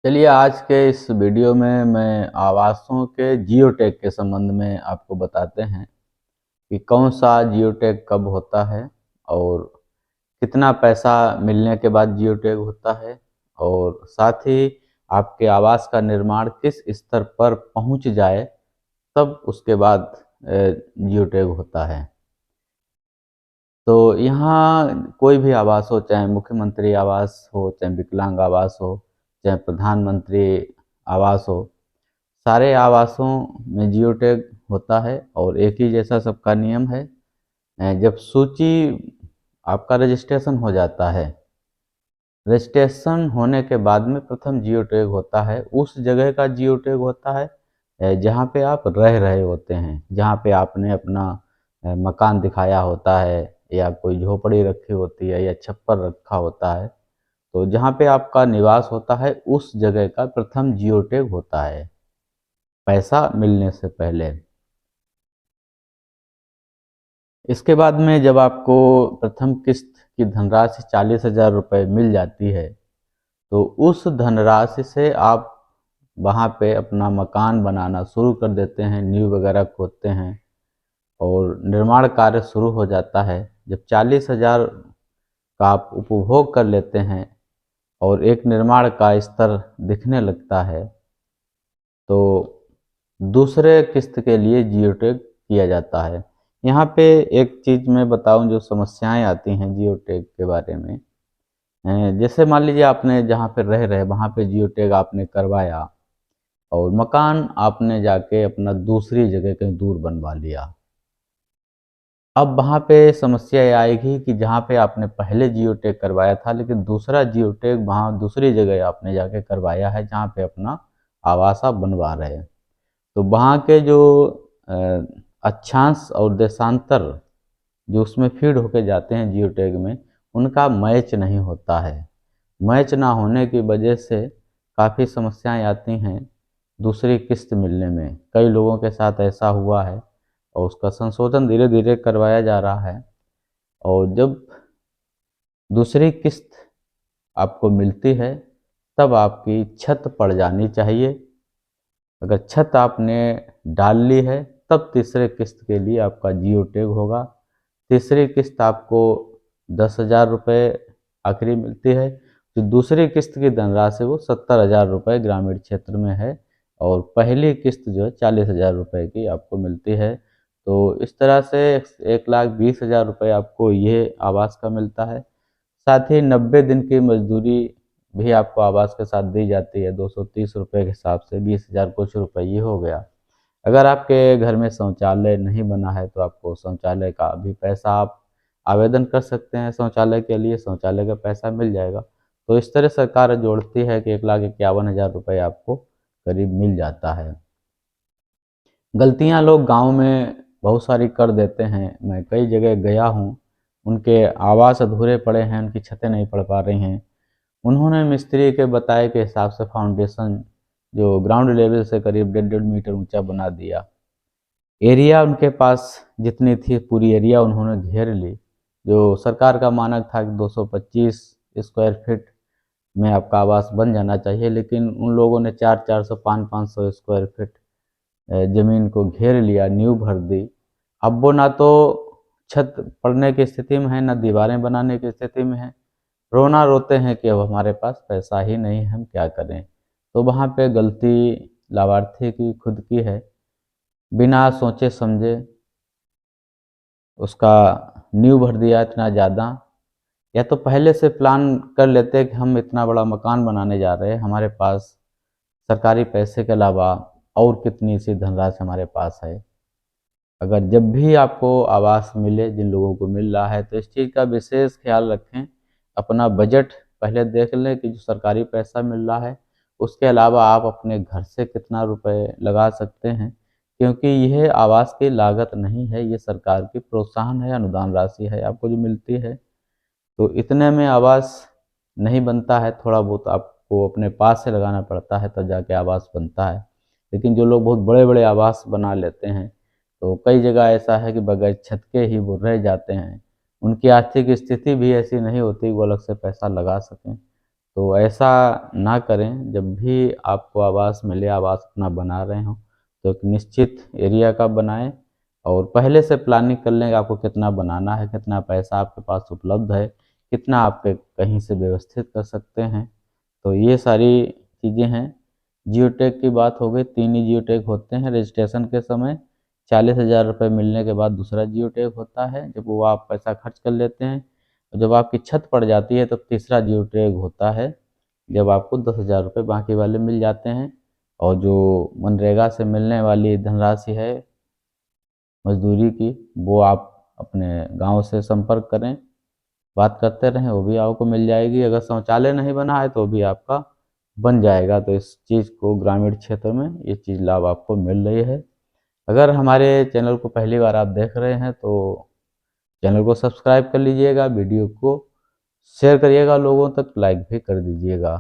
चलिए आज के इस वीडियो में मैं आवासों के जियो टैग के संबंध में आपको बताते हैं कि कौन सा जियो टैग कब होता है और कितना पैसा मिलने के बाद जियो टैग होता है और साथ ही आपके आवास का निर्माण किस स्तर पर पहुंच जाए तब उसके बाद जियो टैग होता है। तो यहाँ कोई भी आवास हो, चाहे मुख्यमंत्री आवास हो, चाहे विकलांग आवास हो, चाहे प्रधानमंत्री आवास हो, सारे आवासों में जियो टैग होता है और एक ही जैसा सबका नियम है। जब सूची आपका रजिस्ट्रेशन हो जाता है, रजिस्ट्रेशन होने के बाद में प्रथम जियो टैग होता है, उस जगह का जियो टैग होता है जहाँ पे आप रह रहे होते हैं, जहाँ पे आपने अपना मकान दिखाया होता है या कोई झोपड़ी रखी होती है या छप्पर रखा होता है। तो जहाँ पे आपका निवास होता है उस जगह का प्रथम जियो टैग होता है पैसा मिलने से पहले। इसके बाद में जब आपको प्रथम किस्त की धनराशि 40,000 रुपये मिल जाती है तो उस धनराशि से आप वहाँ पे अपना मकान बनाना शुरू कर देते हैं, नींव वगैरह खोदते हैं और निर्माण कार्य शुरू हो जाता है। जब 40,000 का आप उपभोग कर लेते हैं और एक निर्माण का स्तर दिखने लगता है तो दूसरे किस्त के लिए जियो टैग किया जाता है। यहाँ पे एक चीज़ मैं बताऊं जो समस्याएं आती हैं जियो टैग के बारे में। जैसे मान लीजिए आपने जहाँ पे रह रहे वहाँ पे जियो टैग आपने करवाया और मकान आपने जाके अपना दूसरी जगह कहीं दूर बनवा लिया। अब वहाँ पे समस्या ये आएगी कि जहाँ पे आपने पहले जियो टैग करवाया था लेकिन दूसरा जियो टैग वहाँ दूसरी जगह आपने जाके करवाया है जहाँ पे अपना आवास आप बनवा रहे हैं। तो वहाँ के जो अ, अक्षांश और देशांतर जो उसमें फीड होके जाते हैं जियो टैग में, उनका मैच नहीं होता है। मैच ना होने की वजह से काफ़ी समस्याएं आती हैं दूसरी किस्त मिलने में। कई लोगों के साथ ऐसा हुआ है और उसका संशोधन धीरे धीरे करवाया जा रहा है। और जब दूसरी किस्त आपको मिलती है तब आपकी छत पड़ जानी चाहिए। अगर छत आपने डाल ली है तब तीसरे किस्त के लिए आपका जियो टैग होगा। तीसरी किस्त आपको 10,000 रुपये आखिरी मिलती है। जो दूसरी किस्त की धनराशि वो 70,000 रुपये ग्रामीण क्षेत्र में है और पहली किस्त जो है 40,000 रुपये की आपको मिलती है। तो इस तरह से 1,20,000 रुपये आपको ये आवास का मिलता है। साथ ही 90 दिन की मजदूरी भी आपको आवास के साथ दी जाती है 230 रुपये के हिसाब से, 20,000 कुछ रुपये ये हो गया। अगर आपके घर में शौचालय नहीं बना है तो आपको शौचालय का भी पैसा आप आवेदन कर सकते हैं, शौचालय के लिए शौचालय का पैसा मिल जाएगा। तो इस तरह सरकार जोड़ती है कि 1,51,000 रुपये आपको करीब मिल जाता है। गलतियां लोग गांव में बहुत सारी कर देते हैं। मैं कई जगह गया हूं, उनके आवास अधूरे पड़े हैं, उनकी छतें नहीं पड़ पा रही हैं। उन्होंने मिस्त्री के बताए के हिसाब से फाउंडेशन जो ग्राउंड लेवल से करीब 1.5 मीटर ऊंचा बना दिया। एरिया उनके पास जितनी थी पूरी एरिया उन्होंने घेर ली। जो सरकार का मानक था कि 225 स्क्वायर फीट में आपका आवास बन जाना चाहिए, लेकिन उन लोगों ने 400-400 500-500 स्क्वायर फीट ज़मीन को घेर लिया, नींव भर दी। अब वो ना तो छत पड़ने की स्थिति में है, ना दीवारें बनाने की स्थिति में है। रोना रोते हैं कि अब हमारे पास पैसा ही नहीं है, हम क्या करें। तो वहाँ पे गलती लाभार्थी की खुद की है। बिना सोचे समझे उसका नींव भर दिया इतना ज़्यादा। या तो पहले से प्लान कर लेते कि हम इतना बड़ा मकान बनाने जा रहे हैं, हमारे पास सरकारी पैसे के अलावा और कितनी सी धनराशि हमारे पास है। अगर जब भी आपको आवास मिले, जिन लोगों को मिल रहा है, तो इस चीज़ का विशेष ख्याल रखें। अपना बजट पहले देख लें कि जो सरकारी पैसा मिल रहा है उसके अलावा आप अपने घर से कितना रुपए लगा सकते हैं, क्योंकि यह आवास की लागत नहीं है, ये सरकार की प्रोत्साहन है, अनुदान राशि है आपको जो मिलती है। तो इतने में आवास नहीं बनता है, थोड़ा बहुत आपको अपने पास से लगाना पड़ता है तब जाके आवास बनता है। लेकिन जो लोग बहुत बड़े बड़े आवास बना लेते हैं तो कई जगह ऐसा है कि बगैर छत के ही वो रह जाते हैं। उनकी आर्थिक स्थिति भी ऐसी नहीं होती वो अलग से पैसा लगा सकें। तो ऐसा ना करें। जब भी आपको आवास मिले, आवास अपना बना रहे हो, तो एक निश्चित एरिया का बनाएं और पहले से प्लानिंग कर लें कि आपको कितना बनाना है, कितना पैसा आपके पास उपलब्ध है, कितना आप कहीं से व्यवस्थित कर सकते हैं। तो ये सारी चीज़ें हैं। जियो टैग की बात हो गई, 3 ही जियो टैग होते हैं रजिस्ट्रेशन के समय। 40,000 रुपये मिलने के बाद दूसरा जियो टैग होता है, जब वो आप पैसा खर्च कर लेते हैं। और जब आपकी छत पड़ जाती है तब तीसरा जियो टैग होता है, जब आपको 10,000 रुपये बाकी वाले मिल जाते हैं। और जो मनरेगा से मिलने वाली धनराशि है मजदूरी की, वो आप अपने गांव से संपर्क करें, बात करते रहें, वो भी आपको मिल जाएगी। अगर शौचालय नहीं बना है तो भी आपका बन जाएगा। तो इस चीज़ को ग्रामीण क्षेत्र में ये चीज़ लाभ आपको मिल रही है। अगर हमारे चैनल को पहली बार आप देख रहे हैं तो चैनल को सब्सक्राइब कर लीजिएगा, वीडियो को शेयर करिएगा लोगों तक, लाइक भी कर दीजिएगा।